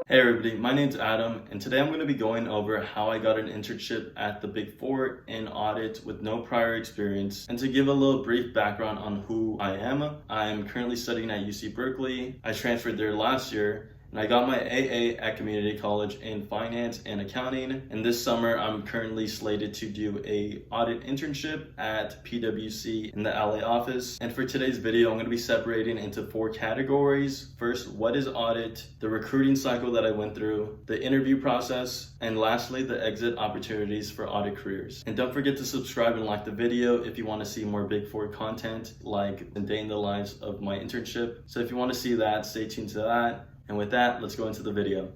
Hey everybody, my name's Adam, and today I'm going to be going over how I got an internship at the Big Four in audit with no prior experience. And to give a little brief background on who I am currently studying at UC Berkeley. I transferred there last year, and I got my AA at community college in finance and accounting. And this summer, I'm currently slated to do a audit internship at PwC in the LA office. And for today's video, I'm going to be separating into 4 categories. First, what is audit? The recruiting cycle that I went through, the interview process, and lastly, the exit opportunities for audit careers. And don't forget to subscribe and like the video if you want to see more Big Four content, like the day in the lives of my internship. So if you want to see that, stay tuned to that. And with that, let's go into the video.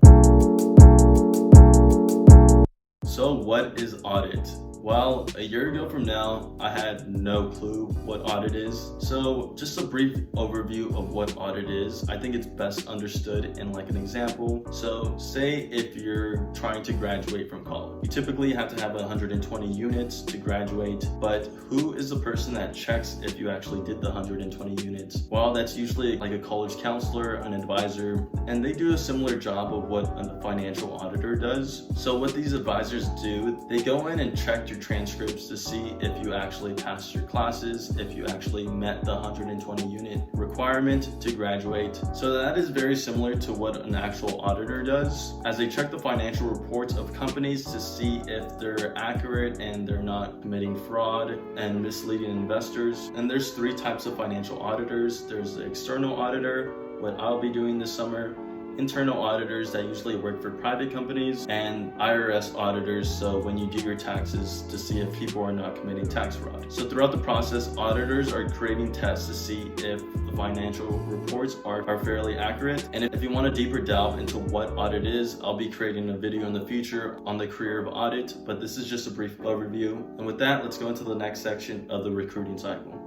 So what is audit? Well, a year ago from now, I had no clue what audit is. So just a brief overview of what audit is. I think it's best understood in like an example. So say if you're trying to graduate from college, you typically have to have 120 units to graduate, but who is the person that checks if you actually did the 120 units? Well, that's usually like a college counselor, an advisor, and they do a similar job of what a financial auditor does. So what these advisors do, they go in and check your transcripts to see if you actually passed your classes, if you actually met the 120 unit requirement to graduate. So that is very similar to what an actual auditor does, as they check the financial reports of companies to see if they're accurate and they're not committing fraud and misleading investors. And there's 3 types of financial auditors. There's the external auditor, what I'll be doing this summer, internal auditors that usually work for private companies, and IRS auditors, so when you do your taxes to see if people are not committing tax fraud. So throughout the process, auditors are creating tests to see if the financial reports are fairly accurate. And if you want a deeper delve into what audit is, I'll be creating a video in the future on the career of audit, but this is just a brief overview. And with that, let's go into the next section of the recruiting cycle.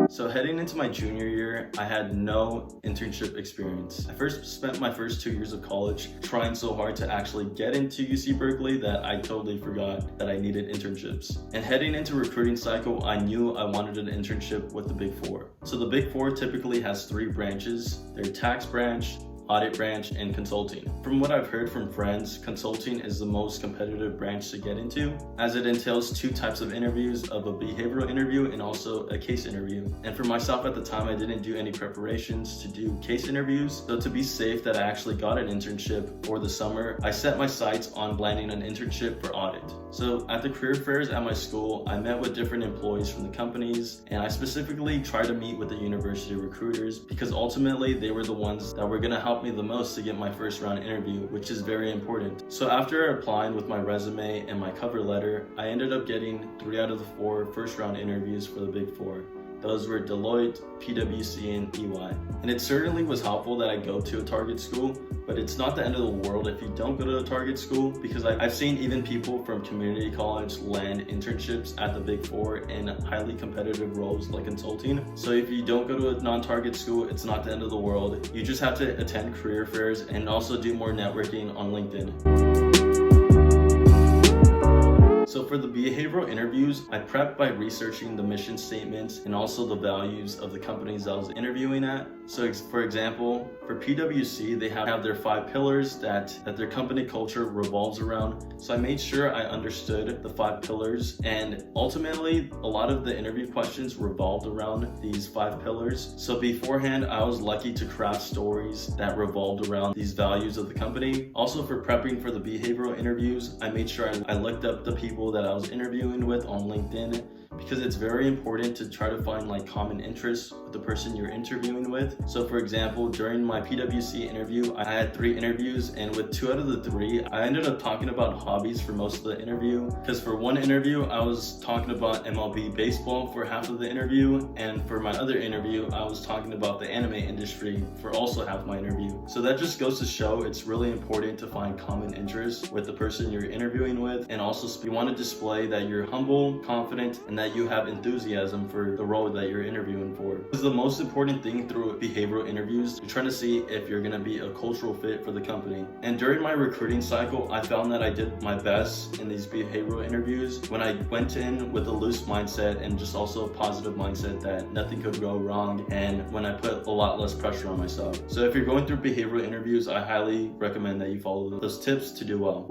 So heading into my junior year, I had no internship experience. I spent my first 2 years of college trying so hard to actually get into UC Berkeley that I totally forgot that I needed internships. And heading into recruiting cycle, I knew I wanted an internship with the Big Four. So the Big Four typically has 3 branches: their tax branch, audit branch, and consulting. From what I've heard from friends, consulting is the most competitive branch to get into, as it entails 2 types of interviews, of a behavioral interview and also a case interview. And for myself at the time, I didn't do any preparations to do case interviews. So to be safe that I actually got an internship for the summer, I set my sights on landing an internship for audit. So at the career fairs at my school, I met with different employees from the companies, and I specifically tried to meet with the university recruiters because ultimately they were the ones that were gonna help me the most to get my first round interview, which is very important. So after applying with my resume and my cover letter, I ended up getting 3 out of the 4 first round interviews for the Big Four. Those were Deloitte, PwC, and EY. And it certainly was helpful that I go to a target school, but it's not the end of the world if you don't go to a target school, because I've seen even people from community college land internships at the Big Four in highly competitive roles like consulting. So if you don't go to a non-target school, it's not the end of the world. You just have to attend career fairs and also do more networking on LinkedIn. So for the behavioral interviews, I prepped by researching the mission statements and also the values of the companies I was interviewing at. So for example, for PwC, they have their 5 pillars that their company culture revolves around. So I made sure I understood the 5 pillars, and ultimately a lot of the interview questions revolved around these 5 pillars. So beforehand, I was lucky to craft stories that revolved around these values of the company. Also, for prepping for the behavioral interviews, I made sure I looked up the people that I was interviewing with on LinkedIn, because it's very important to try to find like common interests with the person you're interviewing with. So for example, during my PwC interview, I had 3 interviews, and with 2 out of the 3, I ended up talking about hobbies for most of the interview. Because for one interview, I was talking about MLB baseball for half of the interview, and for my other interview, I was talking about the anime industry for also half my interview. So that just goes to show it's really important to find common interests with the person you're interviewing with, and also you want to display that you're humble, confident, and that that you have enthusiasm for the role that you're interviewing for. Because the most important thing through behavioral interviews, you're trying to see if you're going to be a cultural fit for the company. And during my recruiting cycle, I found that I did my best in these behavioral interviews when I went in with a loose mindset and just also a positive mindset that nothing could go wrong, and when I put a lot less pressure on myself. So if you're going through behavioral interviews, I highly recommend that you follow those tips to do well.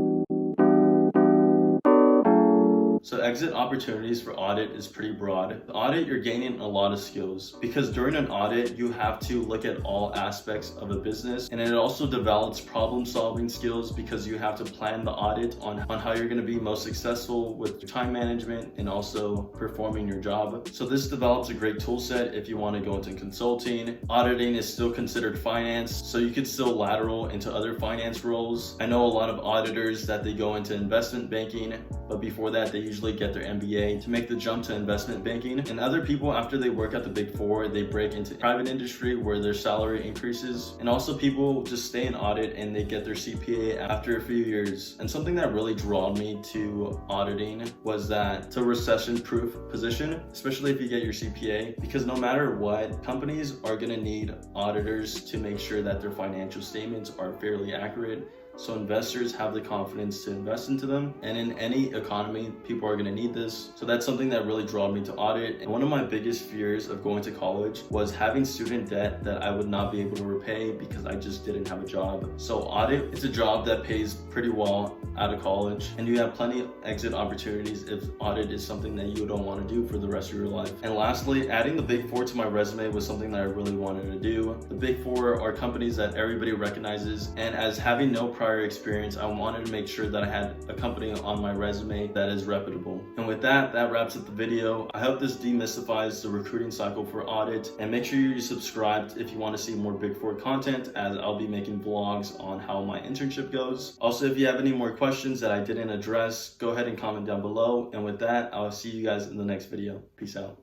So exit opportunities for audit is pretty broad. The audit, you're gaining a lot of skills because during an audit, you have to look at all aspects of a business, and it also develops problem solving skills because you have to plan the audit on how you're going to be most successful with time management and also performing your job. So this develops a great tool set if you want to go into consulting. Auditing is still considered finance, so you could still lateral into other finance roles. I know a lot of auditors that they go into investment banking, but before that they usually get their MBA to make the jump to investment banking. And other people, after they work at the Big Four, they break into private industry where their salary increases. And also people just stay in audit and they get their CPA after a few years. And something that really drew me to auditing was that it's a recession-proof position, especially if you get your CPA, because no matter what, companies are going to need auditors to make sure that their financial statements are fairly accurate, so investors have the confidence to invest into them. And in any economy, people are going to need this. So that's something that really drew me to audit. And one of my biggest fears of going to college was having student debt that I would not be able to repay because I just didn't have a job. So audit, it's a job that pays pretty well out of college, and you have plenty of exit opportunities if audit is something that you don't want to do for the rest of your life. And lastly, adding the Big Four to my resume was something that I really wanted to do. The Big Four are companies that everybody recognizes, and as having no prior experience, I wanted to make sure that I had a company on my resume that is reputable. And with that wraps up the video. I hope this demystifies the recruiting cycle for audit, and make sure you're subscribed if you want to see more Big Four content, as I'll be making vlogs on how my internship goes. Also, if you have any more questions that I didn't address, go ahead and comment down below. And with that, I'll see you guys in the next video. Peace out.